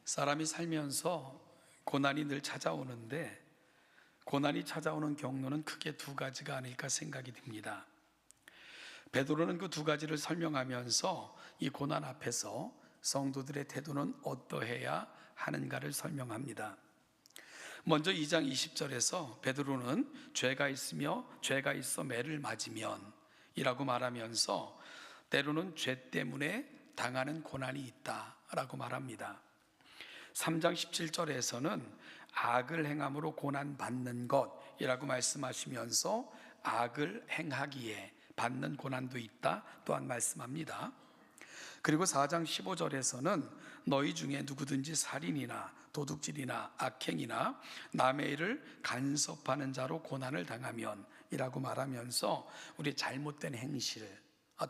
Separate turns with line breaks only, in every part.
사람이 살면서 고난이 늘 찾아오는데 고난이 찾아오는 경로는 크게 두 가지가 아닐까 생각이 듭니다. 베드로는 그 두 가지를 설명하면서 이 고난 앞에서 성도들의 태도는 어떠해야 하는가를 설명합니다. 먼저 2장 20절에서 베드로는 죄가 있어 매를 맞으면 이라고 말하면서 때로는 죄 때문에 당하는 고난이 있다라고 말합니다. 3장 17절에서는 악을 행함으로 고난받는 것이라고 말씀하시면서 악을 행하기에 받는 고난도 있다 또한 말씀합니다. 그리고 4장 15절에서는 너희 중에 누구든지 살인이나 도둑질이나 악행이나 남의 일을 간섭하는 자로 고난을 당하면 이라고 말하면서 우리 잘못된 행실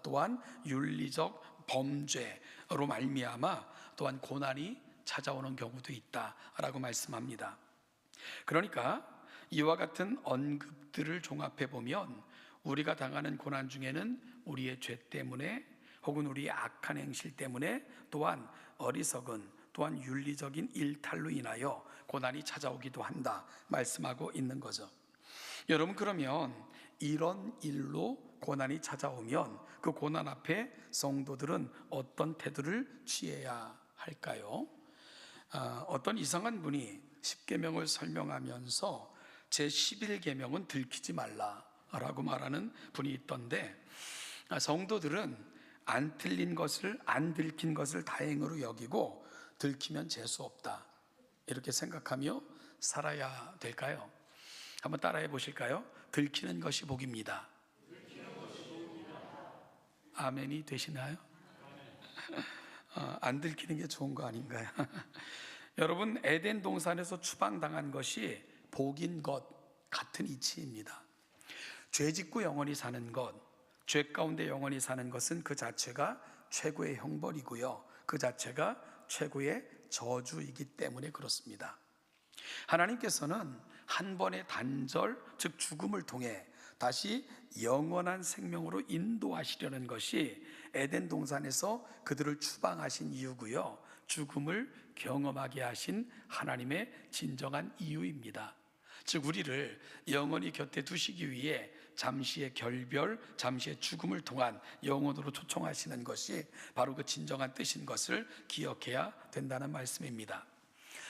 또한 윤리적 범죄로 말미암아 또한 고난이 찾아오는 경우도 있다라고 말씀합니다. 그러니까 이와 같은 언급들을 종합해 보면 우리가 당하는 고난 중에는 우리의 죄 때문에 혹은 우리의 악한 행실 때문에 또한 어리석은 또한 윤리적인 일탈로 인하여 고난이 찾아오기도 한다 말씀하고 있는 거죠. 여러분, 그러면 이런 일로 고난이 찾아오면 그 고난 앞에 성도들은 어떤 태도를 취해야 할까요? 어떤 이상한 분이 십계명을 설명하면서 제11계명은 들키지 말라라고 말하는 분이 있던데, 성도들은 안 들킨 것을 다행으로 여기고 들키면 재수 없다 이렇게 생각하며 살아야 될까요? 한번 따라해 보실까요? 들키는 것이 복입니다. 아멘이 되시나요? 안 들키는 게 좋은 거 아닌가요? 여러분, 에덴 동산에서 추방당한 것이 복인 것 같은 이치입니다. 죄 짓고 영원히 사는 것, 죄 가운데 영원히 사는 것은 그 자체가 최고의 형벌이고요, 그 자체가 최고의 저주이기 때문에 그렇습니다. 하나님께서는 한 번의 단절, 즉 죽음을 통해 다시 영원한 생명으로 인도하시려는 것이 에덴 동산에서 그들을 추방하신 이유고요, 죽음을 경험하게 하신 하나님의 진정한 이유입니다. 즉 우리를 영원히 곁에 두시기 위해 잠시의 결별, 잠시의 죽음을 통한 영원으로 초청하시는 것이 바로 그 진정한 뜻인 것을 기억해야 된다는 말씀입니다.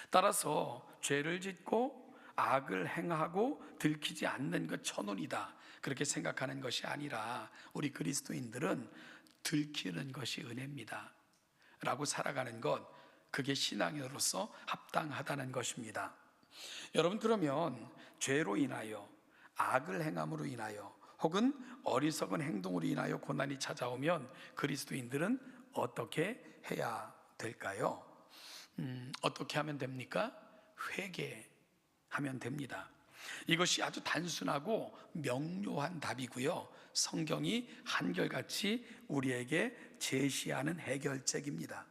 따라서 죄를 짓고 악을 행하고 들키지 않는 것 천운이다 그렇게 생각하는 것이 아니라 우리 그리스도인들은 들키는 것이 은혜입니다 라고 살아가는 것, 그게 신앙인으로서 합당하다는 것입니다. 여러분, 그러면 죄로 인하여, 악을 행함으로 인하여 혹은 어리석은 행동으로 인하여 고난이 찾아오면 그리스도인들은 어떻게 해야 될까요? 어떻게 하면 됩니까? 회개하면 됩니다. 이것이 아주 단순하고 명료한 답이고요, 성경이 한결같이 우리에게 제시하는 해결책입니다.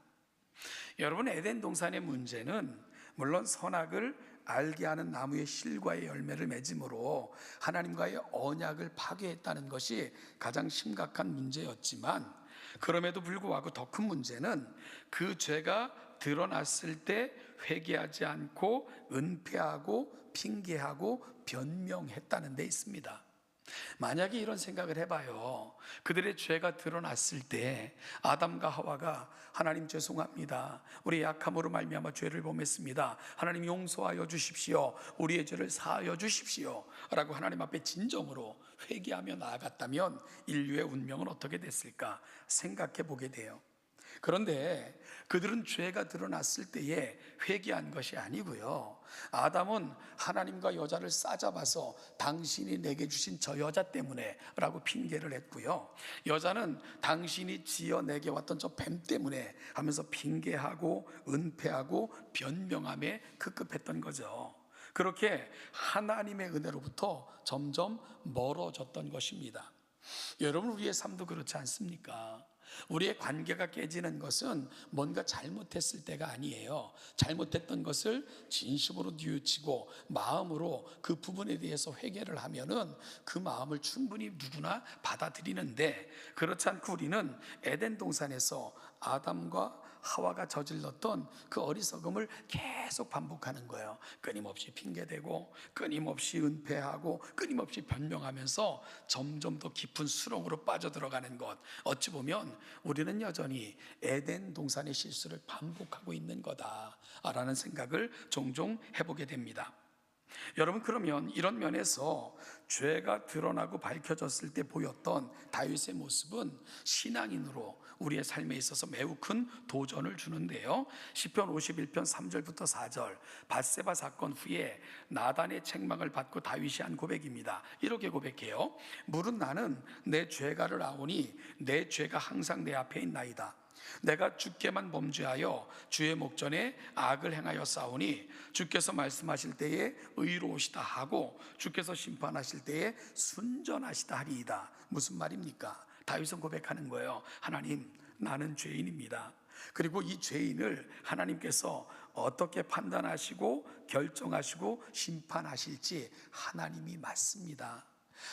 여러분, 에덴 동산의 문제는 물론 선악을 알게 하는 나무의 실과의 열매를 맺음으로 하나님과의 언약을 파괴했다는 것이 가장 심각한 문제였지만, 그럼에도 불구하고 더 큰 문제는 그 죄가 드러났을 때 회개하지 않고 은폐하고 핑계하고 변명했다는 데 있습니다. 만약에 이런 생각을 해봐요. 그들의 죄가 드러났을 때 아담과 하와가 하나님 죄송합니다, 우리 약함으로 말미암아 죄를 범했습니다, 하나님 용서하여 주십시오, 우리의 죄를 사하여 주십시오 라고 하나님 앞에 진정으로 회개하며 나아갔다면 인류의 운명은 어떻게 됐을까 생각해 보게 돼요. 그런데 그들은 죄가 드러났을 때에 회개한 것이 아니고요, 아담은 하나님과 여자를 싸잡아서 당신이 내게 주신 저 여자 때문에 라고 핑계를 했고요, 여자는 당신이 지어 내게 왔던 저 뱀 때문에 하면서 핑계하고 은폐하고 변명함에 급급했던 거죠. 그렇게 하나님의 은혜로부터 점점 멀어졌던 것입니다. 여러분, 우리의 삶도 그렇지 않습니까? 우리의 관계가 깨지는 것은 뭔가 잘못했을 때가 아니에요. 잘못했던 것을 진심으로 뉘우치고 마음으로 그 부분에 대해서 회개를 하면은 그 마음을 충분히 누구나 받아들이는데, 그렇지 않고 우리는 에덴 동산에서 아담과 하와가 저질렀던 그 어리석음을 계속 반복하는 거예요. 끊임없이 핑계대고 끊임없이 은폐하고 끊임없이 변명하면서 점점 더 깊은 수렁으로 빠져들어가는 것, 어찌 보면 우리는 여전히 에덴 동산의 실수를 반복하고 있는 거다라는 생각을 종종 해보게 됩니다. 여러분, 그러면 이런 면에서 죄가 드러나고 밝혀졌을 때 보였던 다윗의 모습은 신앙인으로 우리의 삶에 있어서 매우 큰 도전을 주는데요. 시편 51편 3절부터 4절, 밧세바 사건 후에 나단의 책망을 받고 다윗이 한 고백입니다. 이렇게 고백해요. 물은 나는 내 죄가를 아오니 내 죄가 항상 내 앞에 있나이다. 내가 주께만 범죄하여 주의 목전에 악을 행하여 싸우니 주께서 말씀하실 때에 의로우시다 하고 주께서 심판하실 때에 순전하시다 하리이다. 무슨 말입니까? 다윗은 고백하는 거예요. 하나님, 나는 죄인입니다. 그리고 이 죄인을 하나님께서 어떻게 판단하시고 결정하시고 심판하실지 하나님이 맞습니다.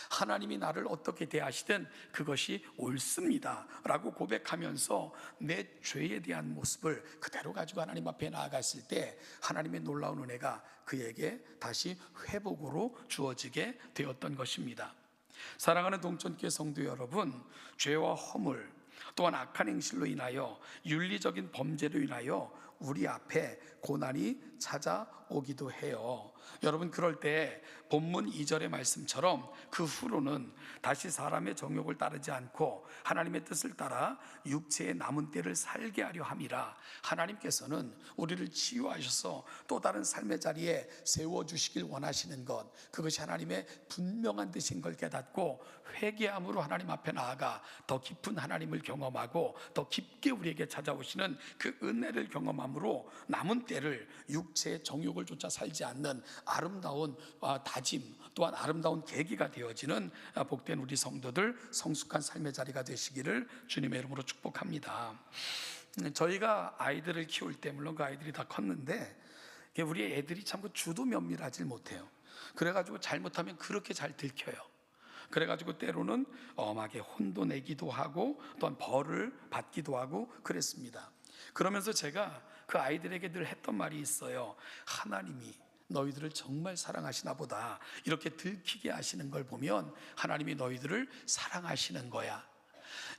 하나님이 나를 어떻게 대하시든 그것이 옳습니다 라고 고백하면서 내 죄에 대한 모습을 그대로 가지고 하나님 앞에 나아갔을 때 하나님의 놀라운 은혜가 그에게 다시 회복으로 주어지게 되었던 것입니다. 사랑하는 동천교회 성도 여러분, 죄와 허물 또한 악한 행실로 인하여 윤리적인 범죄로 인하여 우리 앞에 고난이 찾아오기도 해요. 여러분, 그럴 때 본문 2절의 말씀처럼 그 후로는 다시 사람의 정욕을 따르지 않고 하나님의 뜻을 따라 육체의 남은 때를 살게 하려 함이라. 하나님께서는 우리를 치유하셔서 또 다른 삶의 자리에 세워주시길 원하시는 것, 그것이 하나님의 분명한 뜻인 걸 깨닫고 회개함으로 하나님 앞에 나아가 더 깊은 하나님을 경험하고 더 깊게 우리에게 찾아오시는 그 은혜를 경험함으로 남은 때를 육체의 정욕을 쫓아 살지 않는 아름다운 다짐 또한 아름다운 계기가 되어지는 복된 우리 성도들, 성숙한 삶의 자리가 되시기를 주님의 이름으로 축복합니다. 저희가 아이들을 키울 때 물론 그 아이들이 다 컸는데 우리 애들이 참 주도 면밀하지 못해요. 그래가지고 잘못하면 그렇게 잘 들켜요. 그래가지고 때로는 엄하게 혼도 내기도 하고 또한 벌을 받기도 하고 그랬습니다. 그러면서 제가 그 아이들에게 늘 했던 말이 있어요. 하나님이 너희들을 정말 사랑하시나 보다. 이렇게 들키게 하시는 걸 보면 하나님이 너희들을 사랑하시는 거야.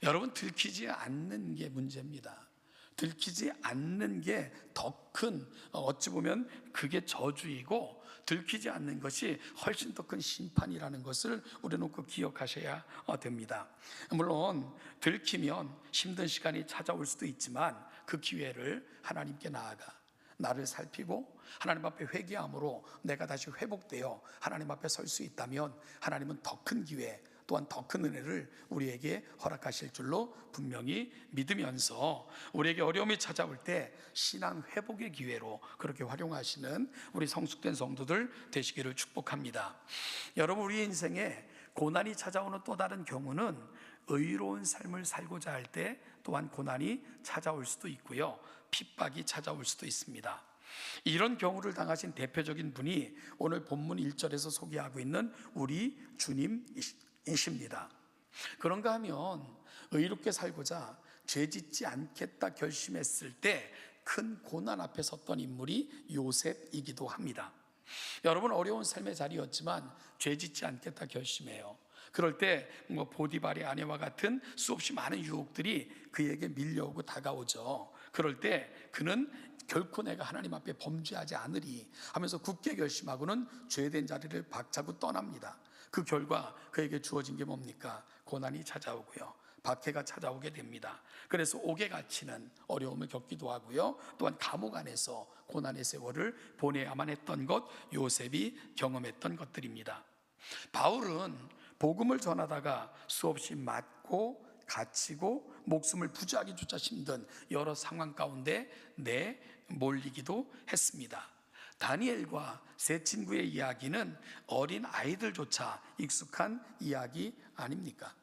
여러분, 들키지 않는 게 문제입니다. 들키지 않는 게 더 큰, 어찌 보면 그게 저주이고 들키지 않는 것이 훨씬 더 큰 심판이라는 것을 우리는 꼭 기억하셔야 됩니다. 물론 들키면 힘든 시간이 찾아올 수도 있지만 그 기회를 하나님께 나아가 나를 살피고 하나님 앞에 회개함으로 내가 다시 회복되어 하나님 앞에 설 수 있다면 하나님은 더 큰 기회 또한 더 큰 은혜를 우리에게 허락하실 줄로 분명히 믿으면서 우리에게 어려움이 찾아올 때 신앙 회복의 기회로 그렇게 활용하시는 우리 성숙된 성도들 되시기를 축복합니다. 여러분, 우리 인생에 고난이 찾아오는 또 다른 경우는 의로운 삶을 살고자 할 때 또한 고난이 찾아올 수도 있고요, 핍박이 찾아올 수도 있습니다. 이런 경우를 당하신 대표적인 분이 오늘 본문 1절에서 소개하고 있는 우리 주님이십니다. 그런가 하면 의롭게 살고자 죄짓지 않겠다 결심했을 때 큰 고난 앞에 섰던 인물이 요셉이기도 합니다. 여러분, 어려운 삶의 자리였지만 죄짓지 않겠다 결심해요. 그럴 때 보디발의 아내와 같은 수없이 많은 유혹들이 그에게 밀려오고 다가오죠. 그럴 때 그는 결코 내가 하나님 앞에 범죄하지 않으리 하면서 굳게 결심하고는 죄된 자리를 박차고 떠납니다. 그 결과 그에게 주어진 게 뭡니까? 고난이 찾아오고요, 박해가 찾아오게 됩니다. 그래서 옥에 갇히는 어려움을 겪기도 하고요, 또한 감옥 안에서 고난의 세월을 보내야만 했던 것, 요셉이 경험했던 것들입니다. 바울은 복음을 전하다가 수없이 맞고 갇히고 목숨을 부지하기 조차 힘든 여러 상황 가운데 내몰리기도 했습니다. 다니엘과 세 친구의 이야기는 어린 아이들조차 익숙한 이야기 아닙니까?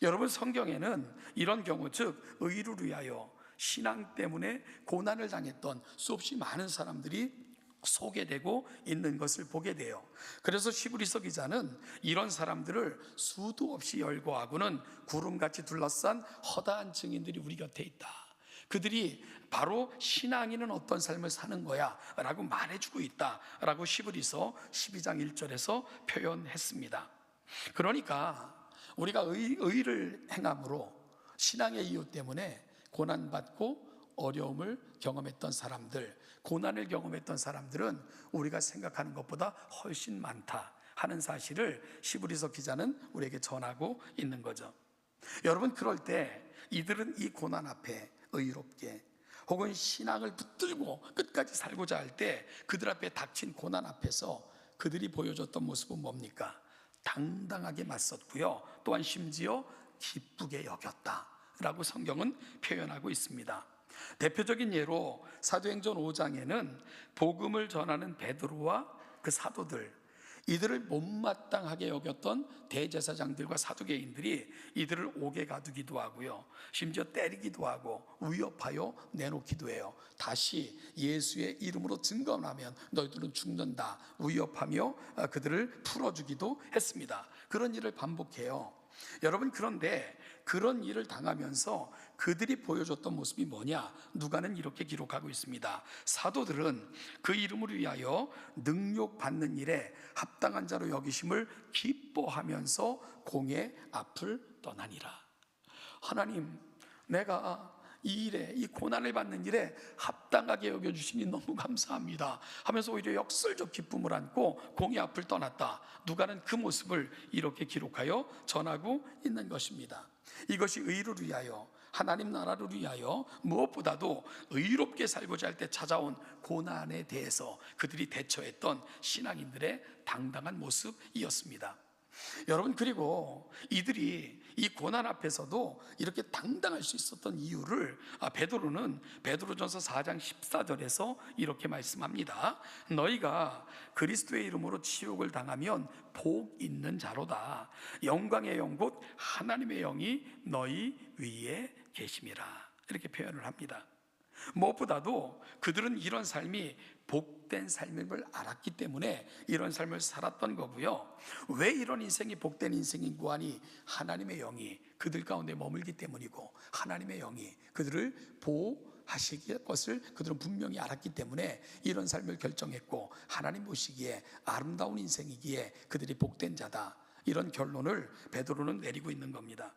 여러분, 성경에는 이런 경우, 즉 의를 위하여 신앙 때문에 고난을 당했던 수없이 많은 사람들이 소개되고 있는 것을 보게 돼요. 그래서 히브리서 기자는 이런 사람들을 수도 없이 열거하고는 구름같이 둘러싼 허다한 증인들이 우리 곁에 있다. 그들이 바로 신앙인은 어떤 삶을 사는 거야 라고 말해주고 있다 라고 시브리서 12장 1절에서 표현했습니다. 그러니까 우리가 의를 행함으로 신앙의 이유 때문에 고난받고 어려움을 경험했던 사람들, 고난을 경험했던 사람들은 우리가 생각하는 것보다 훨씬 많다 하는 사실을 시브리서 기자는 우리에게 전하고 있는 거죠. 여러분, 그럴 때 이들은 이 고난 앞에 의롭게 혹은 신앙을 붙들고 끝까지 살고자 할 때 그들 앞에 닥친 고난 앞에서 그들이 보여줬던 모습은 뭡니까? 당당하게 맞섰고요, 또한 심지어 기쁘게 여겼다라고 성경은 표현하고 있습니다. 대표적인 예로 사도행전 5장에는 복음을 전하는 베드로와 그 사도들, 이들을 못마땅하게 여겼던 대제사장들과 사두개인들이 이들을 옥에 가두기도 하고요, 심지어 때리기도 하고 위협하여 내놓기도 해요. 다시 예수의 이름으로 증거하면 너희들은 죽는다 위협하며 그들을 풀어주기도 했습니다. 그런 일을 반복해요. 여러분, 그런데 그런 일을 당하면서 그들이 보여줬던 모습이 뭐냐? 누가는 이렇게 기록하고 있습니다. 사도들은 그 이름을 위하여 능욕받는 일에 합당한 자로 여기심을 기뻐하면서 공의 앞을 떠나니라. 하나님, 내가 이 일에, 이 고난을 받는 일에 합당하게 여겨주시니 너무 감사합니다 하면서 오히려 역설적 기쁨을 안고 공의 앞을 떠났다. 누가는 그 모습을 이렇게 기록하여 전하고 있는 것입니다. 이것이 의를 위하여, 하나님 나라를 위하여 무엇보다도 의롭게 살고자 할 때 찾아온 고난에 대해서 그들이 대처했던 신앙인들의 당당한 모습이었습니다. 여러분, 그리고 이들이 이 고난 앞에서도 이렇게 당당할 수 있었던 이유를 베드로는 베드로전서 4장 14절에서 이렇게 말씀합니다. 너희가 그리스도의 이름으로 치욕을 당하면 복 있는 자로다. 영광의 영 곧 하나님의 영이 너희 위에 계심이라. 이렇게 표현을 합니다. 무엇보다도 그들은 이런 삶이 복된 삶임을 알았기 때문에 이런 삶을 살았던 거고요. 왜 이런 인생이 복된 인생인고 하니 하나님의 영이 그들 가운데 머물기 때문이고, 하나님의 영이 그들을 보호하실 것을 그들은 분명히 알았기 때문에 이런 삶을 결정했고, 하나님 보시기에 아름다운 인생이기에 그들이 복된 자다, 이런 결론을 베드로는 내리고 있는 겁니다.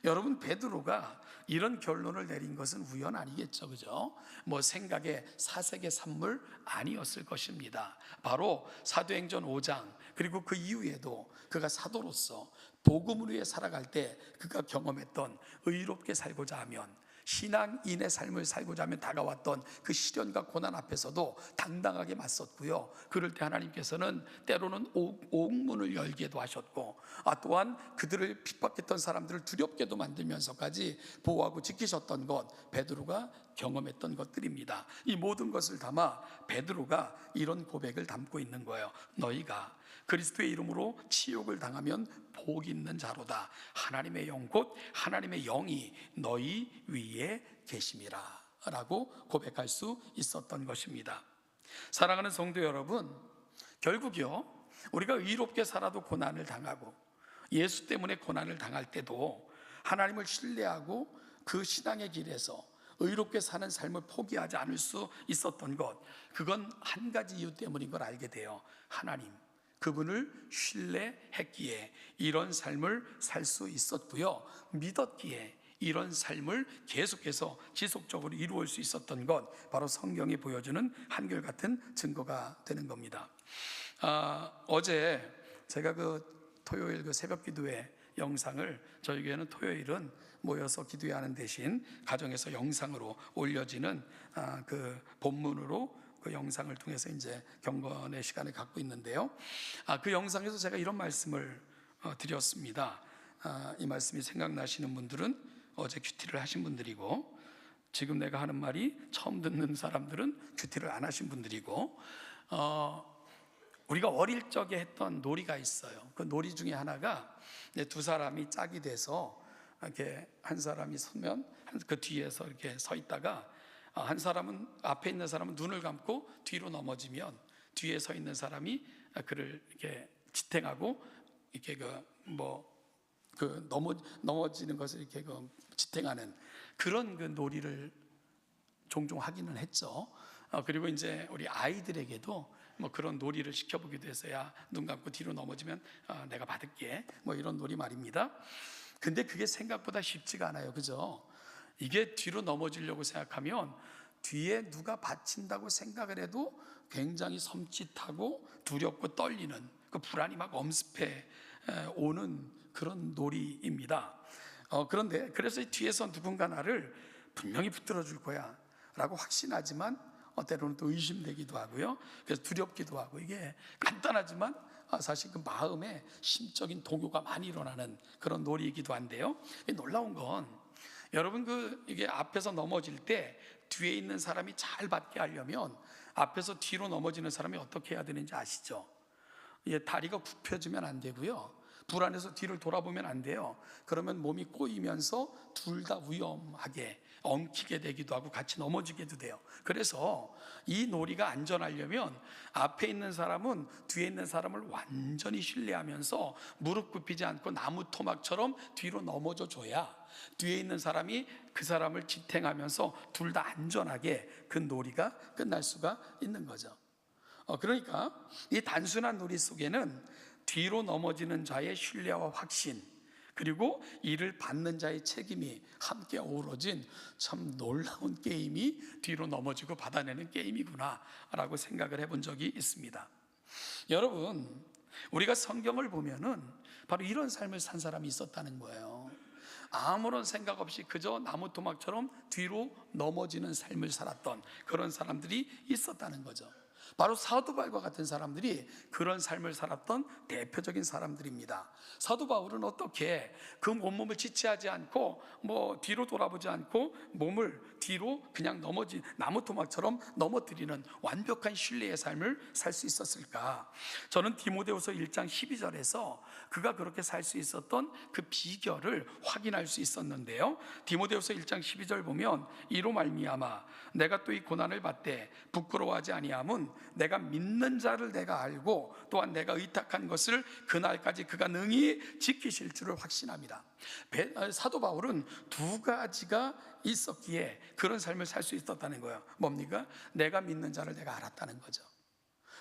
여러분, 베드로가 이런 결론을 내린 것은 우연 아니겠죠, 그죠? 뭐 생각의 사색의 산물 아니었을 것입니다. 바로 사도행전 5장 그리고 그 이후에도 그가 사도로서 복음을 위해 살아갈 때 그가 경험했던 의롭게 살고자 하면, 신앙인의 삶을 살고자 하면 다가왔던 그 시련과 고난 앞에서도 당당하게 맞섰고요. 그럴 때 하나님께서는 때로는 옥문을 열기도 하셨고, 또한 그들을 핍박했던 사람들을 두렵게도 만들면서까지 보호하고 지키셨던 것, 베드로가 경험했던 것들입니다. 이 모든 것을 담아 베드로가 이런 고백을 담고 있는 거예요. 너희가 그리스도의 이름으로 치욕을 당하면 복 있는 자로다. 하나님의 영 곧 하나님의 영이 너희 위에 계심이라 라고 고백할 수 있었던 것입니다. 사랑하는 성도 여러분, 결국요, 우리가 의롭게 살아도 고난을 당하고 예수 때문에 고난을 당할 때도 하나님을 신뢰하고 그 신앙의 길에서 의롭게 사는 삶을 포기하지 않을 수 있었던 것, 그건 한 가지 이유 때문인 걸 알게 돼요. 하나님, 그분을 신뢰했기에 이런 삶을 살 수 있었고요, 믿었기에 이런 삶을 계속해서 지속적으로 이루어올 수 있었던 것, 바로 성경이 보여주는 한결같은 증거가 되는 겁니다. 어제 제가 그 토요일 그 새벽 기도회 영상을, 저희 교회는 토요일은 모여서 기도해야 하는 대신 가정에서 영상으로 올려지는 그 본문으로 그 영상을 통해서 이제 경건의 시간을 갖고 있는데요. 그 영상에서 제가 이런 말씀을 드렸습니다. 이 말씀이 생각나시는 분들은 어제 큐티를 하신 분들이고, 지금 내가 하는 말이 처음 듣는 사람들은 큐티를 안 하신 분들이고, 우리가 어릴 적에 했던 놀이가 있어요. 그 놀이 중에 하나가 두 사람이 짝이 돼서 이렇게 한 사람이 서면 그 뒤에서 이렇게 서 있다가 한 사람은, 앞에 있는 사람은 눈을 감고 뒤로 넘어지면 뒤에 서 있는 사람이 그를 이렇게 지탱하고 이렇게 넘어지는 것을 이렇게 지탱하는 그런 그 놀이를 종종 하기는 했죠. 그리고 이제 우리 아이들에게도 뭐 그런 놀이를 시켜보기도 했어요. 눈 감고 뒤로 넘어지면 내가 받을게, 뭐 이런 놀이 말입니다. 근데 그게 생각보다 쉽지가 않아요, 그죠? 이게 뒤로 넘어지려고 생각하면 뒤에 누가 받친다고 생각을 해도 굉장히 섬찟하고 두렵고 떨리는, 그 불안이 막 엄습해 오는 그런 놀이입니다. 그런데 그래서 뒤에서 누군가 나를 분명히 붙들어 줄 거야 라고 확신하지만 때로는 또 의심되기도 하고요. 그래서 두렵기도 하고, 이게 간단하지만 사실 그 마음에 심적인 동요가 많이 일어나는 그런 놀이이기도 한데요. 놀라운 건 여러분, 이게 앞에서 넘어질 때 뒤에 있는 사람이 잘 받게 하려면 앞에서 뒤로 넘어지는 사람이 어떻게 해야 되는지 아시죠? 다리가 굽혀지면 안 되고요, 불안해서 뒤를 돌아보면 안 돼요. 그러면 몸이 꼬이면서 둘 다 위험하게 엉키게 되기도 하고 같이 넘어지게도 돼요. 그래서 이 놀이가 안전하려면 앞에 있는 사람은 뒤에 있는 사람을 완전히 신뢰하면서 무릎 굽히지 않고 나무 토막처럼 뒤로 넘어져 줘야 뒤에 있는 사람이 그 사람을 지탱하면서 둘 다 안전하게 그 놀이가 끝날 수가 있는 거죠. 그러니까 이 단순한 놀이 속에는 뒤로 넘어지는 자의 신뢰와 확신, 그리고 이를 받는 자의 책임이 함께 어우러진 참 놀라운 게임이 뒤로 넘어지고 받아내는 게임이구나 라고 생각을 해본 적이 있습니다. 여러분, 우리가 성경을 보면은 바로 이런 삶을 산 사람이 있었다는 거예요. 아무런 생각 없이 그저 나무 토막처럼 뒤로 넘어지는 삶을 살았던 그런 사람들이 있었다는 거죠. 바로 사도 바울과 같은 사람들이 그런 삶을 살았던 대표적인 사람들입니다. 사도 바울은 어떻게 그 온몸을 지체하지 않고 뒤로 돌아보지 않고 몸을 뒤로 그냥 나무 토막처럼 넘어뜨리는 완벽한 신뢰의 삶을 살 수 있었을까? 저는 디모데후서 1장 12절에서 그가 그렇게 살 수 있었던 그 비결을 확인할 수 있었는데요. 디모데후서 1장 12절 보면 이로 말미암아 내가 또 이 고난을 받되 부끄러워하지 아니함은 내가 믿는 자를 내가 알고 또한 내가 의탁한 것을 그날까지 그가 능히 지키실 줄을 확신합니다. 사도 바울은 두 가지가 있었기에 그런 삶을 살 수 있었다는 거예요. 뭡니까? 내가 믿는 자를 내가 알았다는 거죠.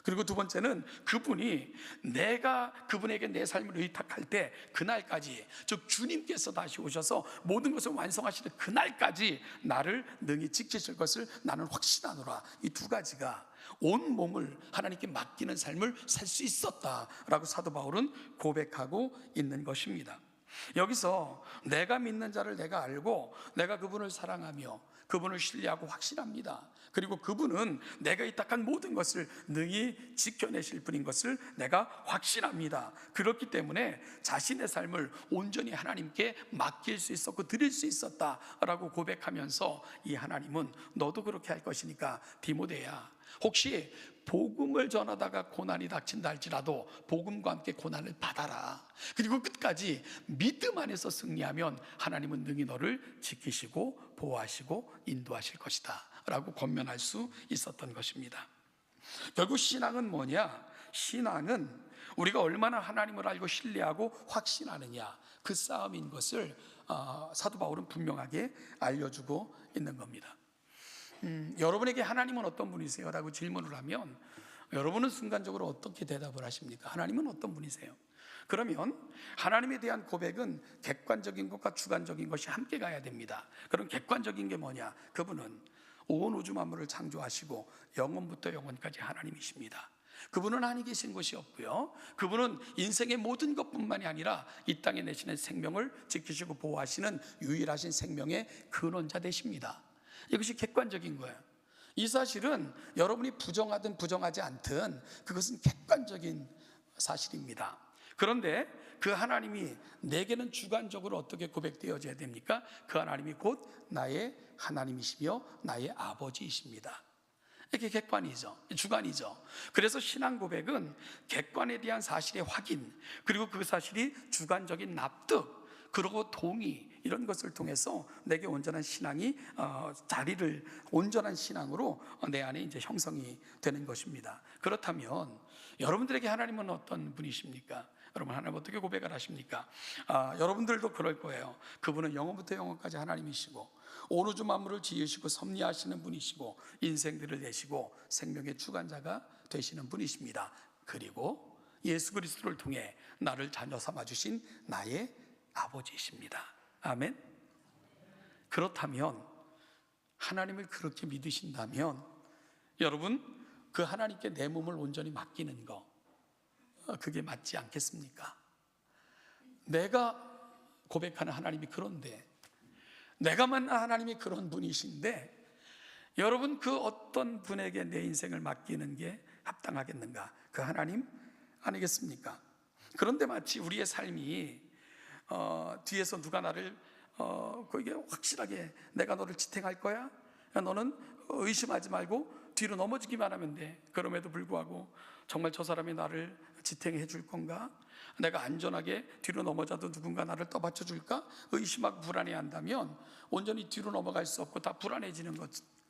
그리고 두 번째는 그분이 내가 그분에게 내 삶을 의탁할 때 그날까지, 즉 주님께서 다시 오셔서 모든 것을 완성하시는 그날까지 나를 능히 지키실 것을 나는 확신하노라. 이 두 가지가 온 몸을 하나님께 맡기는 삶을 살 수 있었다라고 사도 바울은 고백하고 있는 것입니다. 여기서 내가 믿는 자를 내가 알고 내가 그분을 사랑하며 그분을 신뢰하고 확신합니다. 그리고 그분은 내가 의탁한 모든 것을 능히 지켜내실 분인 것을 내가 확신합니다. 그렇기 때문에 자신의 삶을 온전히 하나님께 맡길 수 있었고 드릴 수 있었다라고 고백하면서 이 하나님은 너도 그렇게 할 것이니까 디모데야, 혹시 복음을 전하다가 고난이 닥친다 할지라도 복음과 함께 고난을 받아라. 그리고 끝까지 믿음 안에서 승리하면 하나님은 능히 너를 지키시고 보호하시고 인도하실 것이다 라고 권면할 수 있었던 것입니다. 결국 신앙은 뭐냐? 신앙은 우리가 얼마나 하나님을 알고 신뢰하고 확신하느냐, 그 싸움인 것을 사도 바울은 분명하게 알려주고 있는 겁니다. 여러분에게 하나님은 어떤 분이세요? 라고 질문을 하면 여러분은 순간적으로 어떻게 대답을 하십니까? 하나님은 어떤 분이세요? 그러면 하나님에 대한 고백은 객관적인 것과 주관적인 것이 함께 가야 됩니다. 그럼 객관적인 게 뭐냐? 그분은 온 우주 만물을 창조하시고 영원부터 영원까지 하나님이십니다. 그분은 아니 계신 것이 없고요, 그분은 인생의 모든 것뿐만이 아니라 이 땅에 내시는 생명을 지키시고 보호하시는 유일하신 생명의 근원자 되십니다. 이것이 객관적인 거예요. 이 사실은 여러분이 부정하든 부정하지 않든 그것은 객관적인 사실입니다. 그런데 그 하나님이 내게는 주관적으로 어떻게 고백되어져야 됩니까? 그 하나님이 곧 나의 하나님이시며 나의 아버지이십니다. 이게 객관이죠, 주관이죠. 그래서 신앙 고백은 객관에 대한 사실의 확인, 그리고 그 사실이 주관적인 납득, 그리고 동의, 이런 것을 통해서 내게 온전한 신앙이 온전한 신앙으로 내 안에 이제 형성이 되는 것입니다. 그렇다면 여러분들에게 하나님은 어떤 분이십니까? 여러분, 하나님 어떻게 고백을 하십니까? 여러분들도 그럴 거예요. 그분은 영원부터 영원까지 하나님이시고 온 우주 만물을 지으시고 섭리하시는 분이시고 인생들을 내시고 생명의 주관자가 되시는 분이십니다. 그리고 예수 그리스도를 통해 나를 자녀 삼아주신 나의 아버지이십니다. 아멘. 그렇다면, 하나님을 그렇게 믿으신다면 여러분, 그 하나님께 내 몸을 온전히 맡기는 거, 그게 맞지 않겠습니까? 내가 고백하는 하나님이 그런데, 내가 만난 하나님이 그런 분이신데, 여러분, 그 어떤 분에게 내 인생을 맡기는 게 합당하겠는가? 그 하나님 아니겠습니까? 그런데 마치 우리의 삶이 뒤에서 누가 나를 그게 확실하게 내가 너를 지탱할 거야? 너는 의심하지 말고 뒤로 넘어지기만 하면 돼. 그럼에도 불구하고 정말 저 사람이 나를 지탱해 줄 건가? 내가 안전하게 뒤로 넘어져도 누군가 나를 떠받쳐 줄까? 의심하고 불안해 한다면 온전히 뒤로 넘어갈 수 없고 다 불안해지는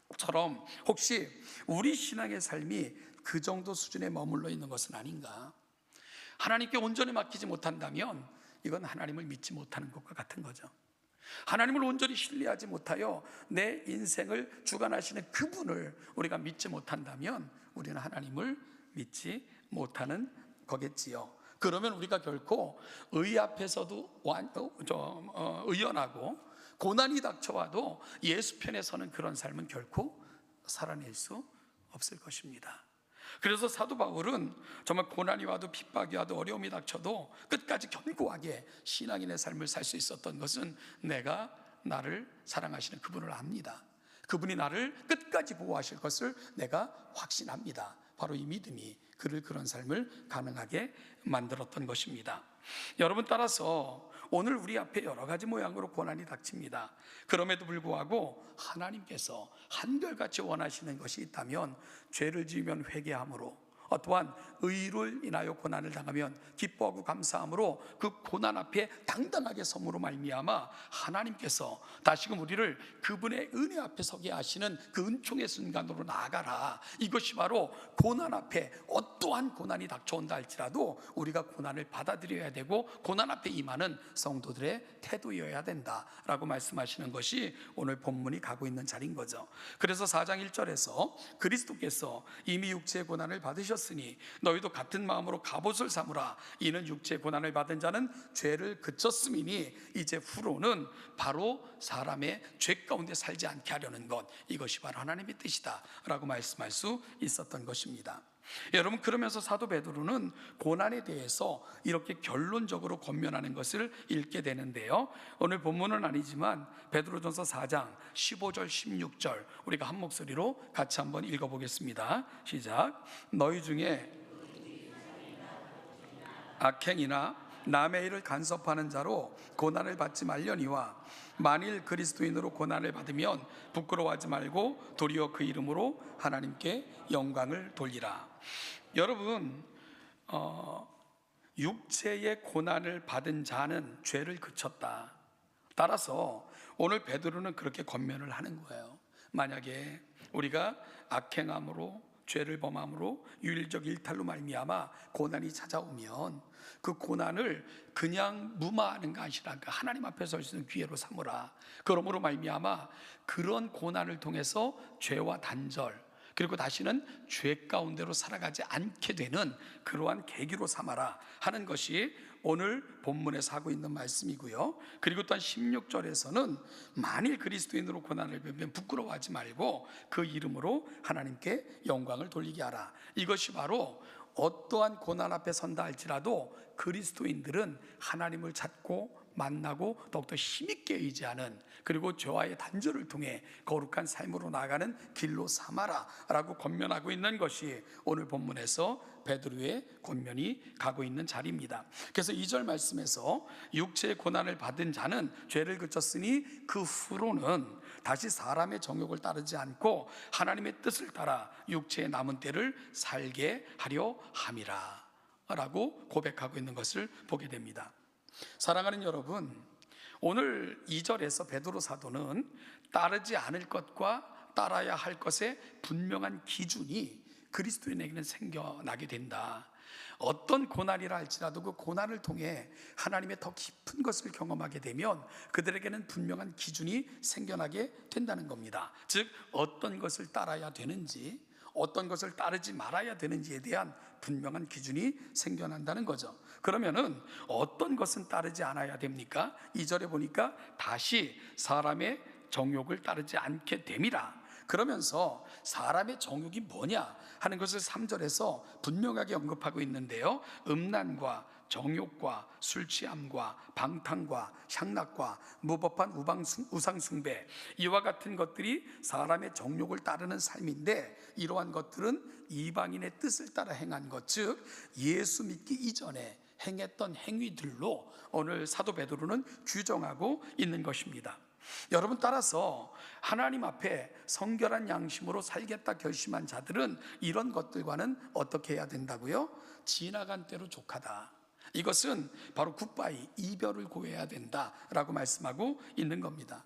것처럼, 혹시 우리 신앙의 삶이 그 정도 수준에 머물러 있는 것은 아닌가? 하나님께 온전히 맡기지 못한다면 이건 하나님을 믿지 못하는 것과 같은 거죠. 하나님을 온전히 신뢰하지 못하여 내 인생을 주관하시는 그분을 우리가 믿지 못한다면 우리는 하나님을 믿지 못하는 거겠지요. 그러면 우리가 결코 의 앞에서도 의연하고 고난이 닥쳐와도 예수 편에 서는 그런 삶은 결코 살아낼 수 없을 것입니다. 그래서 사도 바울은 정말 고난이 와도 핍박이 와도 어려움이 닥쳐도 끝까지 견고하게 신앙인의 삶을 살 수 있었던 것은 내가 나를 사랑하시는 그분을 압니다. 그분이 나를 끝까지 보호하실 것을 내가 확신합니다. 바로 이 믿음이 그를 그런 삶을 가능하게 만들었던 것입니다. 여러분, 따라서 오늘 우리 앞에 여러 가지 모양으로 고난이 닥칩니다. 그럼에도 불구하고 하나님께서 한결같이 원하시는 것이 있다면 죄를 지으면 회개함으로, 또한 의를 인하여 고난을 당하면 기뻐하고 감사함으로 그 고난 앞에 당당하게 섬으로 말미암아 하나님께서 다시금 우리를 그분의 은혜 앞에 서게 하시는 그 은총의 순간으로 나아가라. 이것이 바로 고난 앞에 어떠한 고난이 닥쳐온다 할지라도 우리가 고난을 받아들여야 되고 고난 앞에 임하는 성도들의 태도여야 된다라고 말씀하시는 것이 오늘 본문이 가고 있는 자리인 거죠. 그래서 4장 1절에서 그리스도께서 이미 육체의 고난을 받으셨으니 너희도 같은 마음으로 갑옷을 삼으라. 이는 육체의 고난을 받은 자는 죄를 그쳤음이니 이제 후로는 바로 사람의 죄 가운데 살지 않게 하려는 것, 이것이 바로 하나님의 뜻이다 라고 말씀할 수 있었던 것입니다. 여러분, 그러면서 사도 베드로는 고난에 대해서 이렇게 결론적으로 권면하는 것을 읽게 되는데요, 오늘 본문은 아니지만 베드로전서 4장 15절 16절 우리가 한 목소리로 같이 한번 읽어보겠습니다. 시작. 너희 중에 악행이나 남의 일을 간섭하는 자로 고난을 받지 말려니와 만일 그리스도인으로 고난을 받으면 부끄러워하지 말고 도리어 그 이름으로 하나님께 영광을 돌리라. 여러분, 육체의 고난을 받은 자는 죄를 그쳤다. 따라서 오늘 베드로는 그렇게 권면을 하는 거예요. 만약에 우리가 악행함으로 죄를 범함으로 유일적 일탈로 말미암아 고난이 찾아오면 그 고난을 그냥 무마하는 것이 아니라 하나님 앞에 설 수 있는 기회로 삼으라. 그러므로 말미암아 그런 고난을 통해서 죄와 단절, 그리고 다시는 죄 가운데로 살아가지 않게 되는 그러한 계기로 삼아라 하는 것이 오늘 본문에서 하고 있는 말씀이고요. 그리고 또한 16절에서는 만일 그리스도인으로 고난을 받으면 부끄러워하지 말고 그 이름으로 하나님께 영광을 돌리게 하라. 이것이 바로 어떠한 고난 앞에 선다 할지라도 그리스도인들은 하나님을 찾고 만나고 더욱더 힘있게 의지하는, 그리고 죄와의 단절을 통해 거룩한 삶으로 나아가는 길로 삼아라 라고 권면하고 있는 것이 오늘 본문에서 베드로의 권면이 가고 있는 자리입니다. 그래서 2절 말씀에서 육체의 고난을 받은 자는 죄를 그쳤으니 그 후로는 다시 사람의 정욕을 따르지 않고 하나님의 뜻을 따라 육체의 남은 때를 살게 하려 함이라 라고 고백하고 있는 것을 보게 됩니다. 사랑하는 여러분, 오늘 2절에서 베드로 사도는 따르지 않을 것과 따라야 할 것의 분명한 기준이 그리스도인에게는 생겨나게 된다. 어떤 고난이라 할지라도 그 고난을 통해 하나님의 더 깊은 것을 경험하게 되면 그들에게는 분명한 기준이 생겨나게 된다는 겁니다. 즉 어떤 것을 따라야 되는지, 어떤 것을 따르지 말아야 되는지에 대한 분명한 기준이 생겨난다는 거죠. 그러면은 어떤 것은 따르지 않아야 됩니까? 2절에 보니까 다시 사람의 정욕을 따르지 않게 됨이라. 그러면서 사람의 정욕이 뭐냐 하는 것을 3절에서 분명하게 언급하고 있는데요, 음란과 정욕과 술취함과 방탕과 향락과 무법한 우상숭배, 이와 같은 것들이 사람의 정욕을 따르는 삶인데, 이러한 것들은 이방인의 뜻을 따라 행한 것, 즉 예수 믿기 이전에 행했던 행위들로 오늘 사도 베드로는 규정하고 있는 것입니다. 여러분, 따라서 하나님 앞에 성결한 양심으로 살겠다 결심한 자들은 이런 것들과는 어떻게 해야 된다고요? 지나간 때로 족하다. 이것은 바로 굿바이, 이별을 고해야 된다라고 말씀하고 있는 겁니다.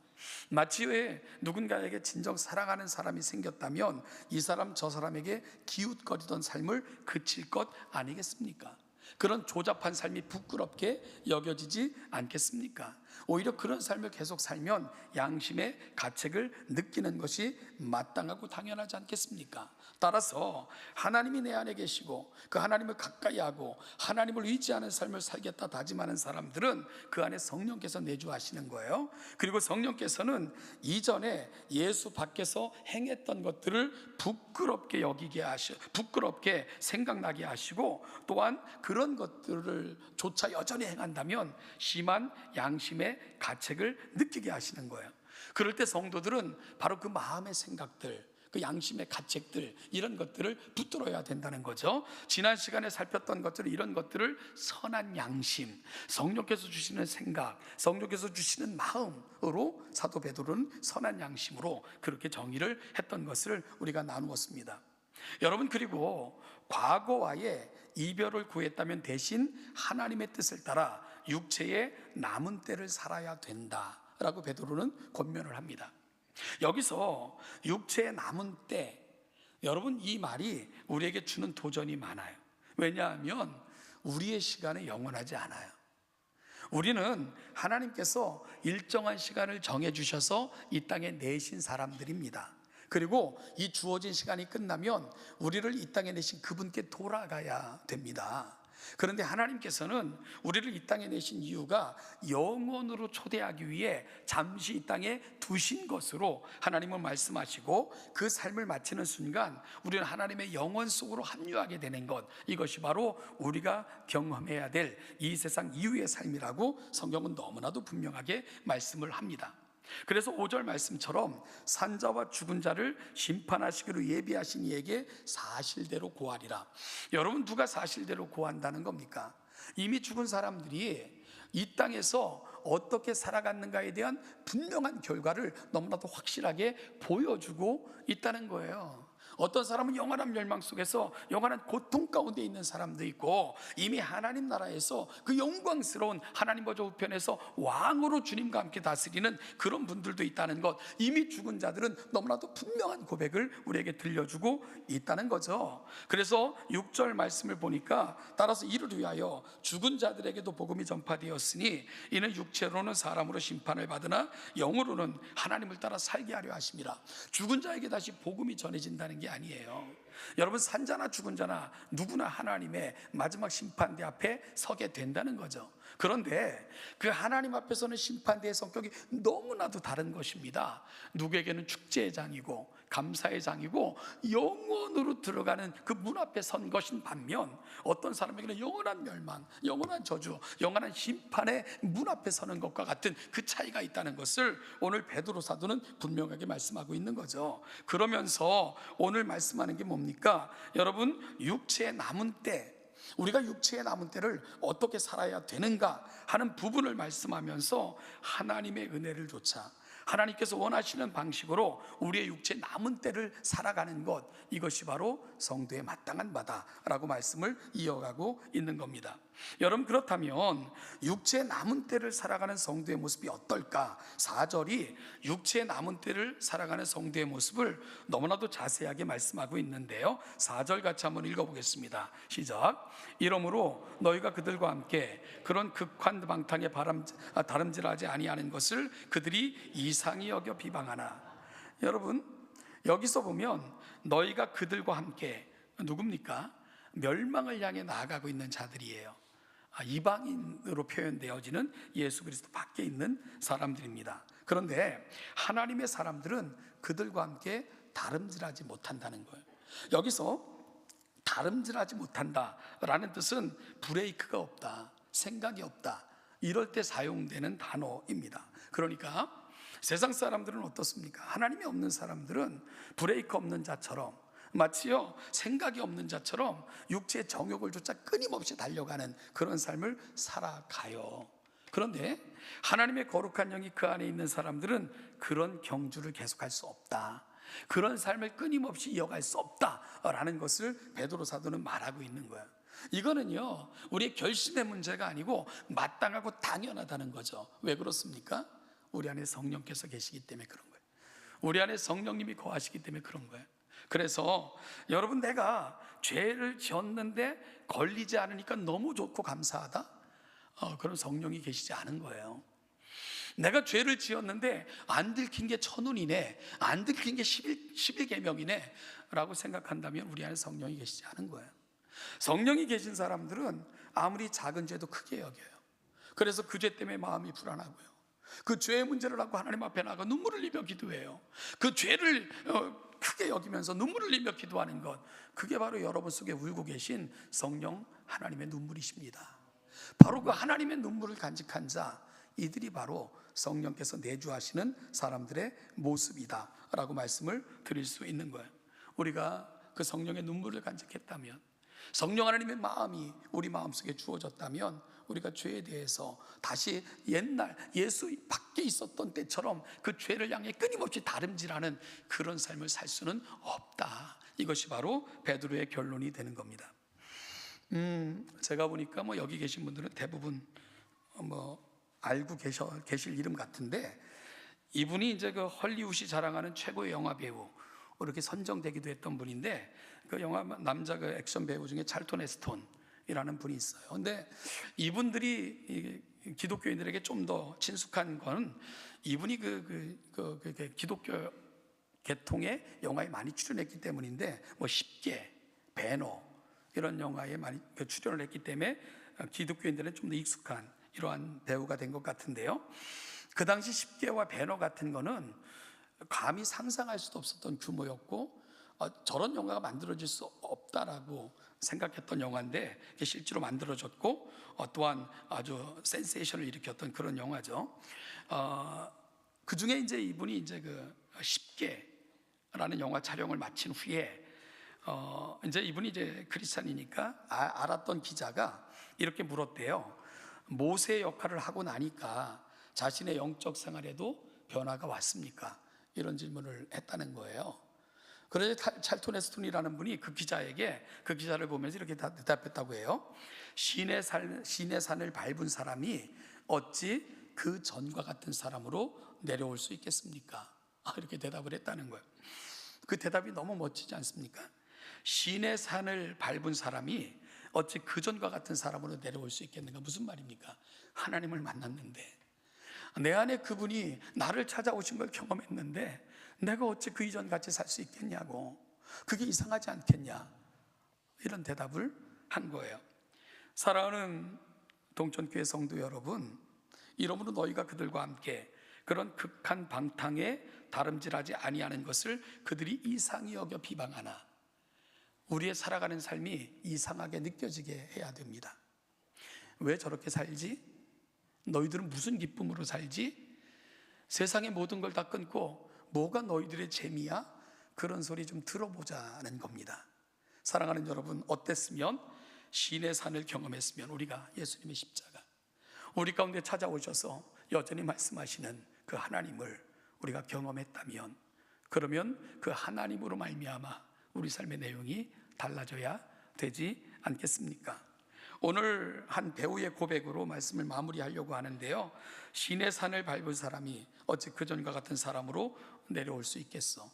마치 왜 누군가에게 진정 사랑하는 사람이 생겼다면 이 사람 저 사람에게 기웃거리던 삶을 그칠 것 아니겠습니까? 그런 조잡한 삶이 부끄럽게 여겨지지 않겠습니까? 오히려 그런 삶을 계속 살면 양심의 가책을 느끼는 것이 마땅하고 당연하지 않겠습니까? 따라서 하나님이 내 안에 계시고 그 하나님을 가까이 하고 하나님을 의지하는 삶을 살겠다 다짐하는 사람들은 그 안에 성령께서 내주하시는 거예요. 그리고 성령께서는 이전에 예수 밖에서 행했던 것들을 부끄럽게 여기게 부끄럽게 생각나게 하시고, 또한 그런 것들을 조차 여전히 행한다면 심한 양심의 가책을 느끼게 하시는 거예요. 그럴 때 성도들은 바로 그 마음의 생각들, 그 양심의 가책들, 이런 것들을 붙들어야 된다는 거죠. 지난 시간에 살폈던 것들은 이런 것들을 선한 양심, 성령께서 주시는 생각, 성령께서 주시는 마음으로 사도 베드로는 선한 양심으로 그렇게 정의를 했던 것을 우리가 나누었습니다. 여러분, 그리고 과거와의 이별을 구했다면 대신 하나님의 뜻을 따라 육체의 남은 때를 살아야 된다라고 베드로는 권면을 합니다. 여기서 육체의 남은 때, 여러분, 이 말이 우리에게 주는 도전이 많아요. 왜냐하면 우리의 시간은 영원하지 않아요. 우리는 하나님께서 일정한 시간을 정해주셔서 이 땅에 내신 사람들입니다. 그리고 이 주어진 시간이 끝나면 우리를 이 땅에 내신 그분께 돌아가야 됩니다. 그런데 하나님께서는 우리를 이 땅에 내신 이유가 영원으로 초대하기 위해 잠시 이 땅에 두신 것으로 하나님은 말씀하시고, 그 삶을 마치는 순간 우리는 하나님의 영원 속으로 합류하게 되는 것, 이것이 바로 우리가 경험해야 될 이 세상 이후의 삶이라고 성경은 너무나도 분명하게 말씀을 합니다. 그래서 5절 말씀처럼 산자와 죽은 자를 심판하시기로 예비하신 이에게 사실대로 고하리라. 여러분, 누가 사실대로 고한다는 겁니까? 이미 죽은 사람들이 이 땅에서 어떻게 살아갔는가에 대한 분명한 결과를 너무나도 확실하게 보여주고 있다는 거예요. 어떤 사람은 영원한 멸망 속에서 영원한 고통 가운데 있는 사람도 있고, 이미 하나님 나라에서 그 영광스러운 하나님 보좌 우편에서 왕으로 주님과 함께 다스리는 그런 분들도 있다는 것, 이미 죽은 자들은 너무나도 분명한 고백을 우리에게 들려주고 있다는 거죠. 그래서 6절 말씀을 보니까 따라서 이를 위하여 죽은 자들에게도 복음이 전파되었으니 이는 육체로는 사람으로 심판을 받으나 영으로는 하나님을 따라 살게 하려 하심이라. 죽은 자에게 다시 복음이 전해진다는 게 아니에요. 여러분, 산자나 죽은 자나 누구나 하나님의 마지막 심판대 앞에 서게 된다는 거죠. 그런데 그 하나님 앞에서는 심판대의 성격이 너무나도 다른 것입니다. 누구에게는 축제의 장이고 감사의 장이고 영원으로 들어가는 그 문 앞에 선 것인 반면, 어떤 사람에게는 영원한 멸망, 영원한 저주, 영원한 심판의 문 앞에 서는 것과 같은 그 차이가 있다는 것을 오늘 베드로 사도는 분명하게 말씀하고 있는 거죠. 그러면서 오늘 말씀하는 게 뭡니까? 여러분, 육체의 남은 때, 우리가 육체의 남은 때를 어떻게 살아야 되는가 하는 부분을 말씀하면서 하나님의 은혜를 조차 하나님께서 원하시는 방식으로 우리의 육체 남은 때를 살아가는 것, 이것이 바로 성도의 마땅한 바다라고 말씀을 이어가고 있는 겁니다. 여러분, 그렇다면 육체의 남은 때를 살아가는 성도의 모습이 어떨까? 4절이 육체의 남은 때를 살아가는 성도의 모습을 너무나도 자세하게 말씀하고 있는데요, 4절 같이 한번 읽어보겠습니다. 시작. 이러므로 너희가 그들과 함께 그런 극한 방탕에 다름질하지 아니하는 것을 그들이 이상히 여겨 비방하나. 여러분, 여기서 보면 너희가 그들과 함께, 누굽니까? 멸망을 향해 나아가고 있는 자들이에요. 이방인으로 표현되어지는 예수 그리스도 밖에 있는 사람들입니다. 그런데 하나님의 사람들은 그들과 함께 다름질하지 못한다는 거예요. 여기서 다름질하지 못한다라는 뜻은 브레이크가 없다, 생각이 없다, 이럴 때 사용되는 단어입니다. 그러니까 세상 사람들은 어떻습니까? 하나님이 없는 사람들은 브레이크 없는 자처럼, 마치요 생각이 없는 자처럼 육체의 정욕을 쫓아 끊임없이 달려가는 그런 삶을 살아가요. 그런데 하나님의 거룩한 영이 그 안에 있는 사람들은 그런 경주를 계속할 수 없다, 그런 삶을 끊임없이 이어갈 수 없다라는 것을 베드로 사도는 말하고 있는 거예요. 이거는요, 우리의 결심의 문제가 아니고 마땅하고 당연하다는 거죠. 왜 그렇습니까? 우리 안에 성령께서 계시기 때문에 그런 거예요. 우리 안에 성령님이 거하시기 때문에 그런 거예요. 그래서 여러분, 내가 죄를 지었는데 걸리지 않으니까 너무 좋고 감사하다? 그런 성령이 계시지 않은 거예요. 내가 죄를 지었는데 안 들킨 게 천운이네, 안 들킨 게 11계명이네 라고 생각한다면 우리 안에 성령이 계시지 않은 거예요. 성령이 계신 사람들은 아무리 작은 죄도 크게 여겨요. 그래서 그 죄 때문에 마음이 불안하고요, 그 죄의 문제를 갖고 하나님 앞에 나가 눈물을 흘리며 기도해요. 그 죄를 크게 여기면서 눈물을 흘리며 기도하는 것, 그게 바로 여러분 속에 울고 계신 성령 하나님의 눈물이십니다. 바로 그 하나님의 눈물을 간직한 자, 이들이 바로 성령께서 내주하시는 사람들의 모습이다 라고 말씀을 드릴 수 있는 거예요. 우리가 그 성령의 눈물을 간직했다면, 성령 하나님의 마음이 우리 마음속에 주어졌다면, 우리가 죄에 대해서 다시 옛날 예수 밖에 있었던 때처럼 그 죄를 향해 끊임없이 다름질하는 그런 삶을 살 수는 없다. 이것이 바로 베드로의 결론이 되는 겁니다. 제가 보니까 여기 계신 분들은 대부분 알고 계실 이름 같은데, 이분이 이제 그 헐리우드이 자랑하는 최고의 영화 배우 이렇게 선정되기도 했던 분인데, 그 영화 남자 그 액션 배우 중에 찰턴 헤스턴이라는 분이 있어요. 근데 이분들이 기독교인들에게 좀 더 친숙한 건, 이분이 그 기독교 계통의 영화에 많이 출연했기 때문인데, 10개, 배너 이런 영화에 많이 출연을 했기 때문에 기독교인들은 좀 더 익숙한 이러한 배우가 된 것 같은데요, 그 당시 10개와 배너 같은 거는 감히 상상할 수도 없었던 규모였고, 저런 영화가 만들어질 수 없다라고 생각했던 영화인데 그게 실제로 만들어졌고, 또한 아주 센세이션을 일으켰던 그런 영화죠. 그 중에 이제 이분이 이제 그 10개라는 영화 촬영을 마친 후에 이제 이분이 이제 크리스찬이니까 알았던 기자가 이렇게 물었대요. 모세 역할을 하고 나니까 자신의 영적 생활에도 변화가 왔습니까? 이런 질문을 했다는 거예요. 그래서 찰턴 헤스턴이라는 분이 그 기자에게, 그 기자를 보면서 이렇게 대답했다고 해요. 시내 산을 밟은 사람이 어찌 그 전과 같은 사람으로 내려올 수 있겠습니까? 이렇게 대답을 했다는 거예요. 그 대답이 너무 멋지지 않습니까? 시내 산을 밟은 사람이 어찌 그 전과 같은 사람으로 내려올 수 있겠는가? 무슨 말입니까? 하나님을 만났는데, 내 안에 그분이 나를 찾아오신 걸 경험했는데 내가 어찌 그 이전 같이 살 수 있겠냐고, 그게 이상하지 않겠냐, 이런 대답을 한 거예요. 사랑하는 동천교회 성도 여러분, 이러므로 너희가 그들과 함께 그런 극한 방탕에 다름질하지 아니하는 것을 그들이 이상히 여겨 비방하나. 우리의 살아가는 삶이 이상하게 느껴지게 해야 됩니다. 왜 저렇게 살지? 너희들은 무슨 기쁨으로 살지? 세상의 모든 걸 다 끊고 뭐가 너희들의 재미야? 그런 소리 좀 들어보자는 겁니다. 사랑하는 여러분, 어땠으면, 시내 산을 경험했으면, 우리가 예수님의 십자가, 우리 가운데 찾아오셔서 여전히 말씀하시는 그 하나님을 우리가 경험했다면, 그러면 그 하나님으로 말미암아 우리 삶의 내용이 달라져야 되지 않겠습니까? 오늘 한 배우의 고백으로 말씀을 마무리하려고 하는데요. 시내 산을 밟은 사람이 어찌 그전과 같은 사람으로 내려올 수 있겠어?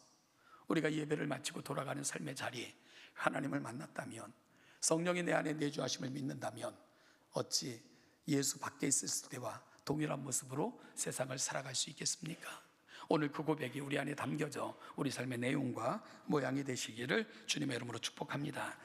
우리가 예배를 마치고 돌아가는 삶의 자리에 하나님을 만났다면, 성령이 내 안에 내주하심을 믿는다면 어찌 예수 밖에 있었을 때와 동일한 모습으로 세상을 살아갈 수 있겠습니까? 오늘 그 고백이 우리 안에 담겨져 우리 삶의 내용과 모양이 되시기를 주님의 이름으로 축복합니다.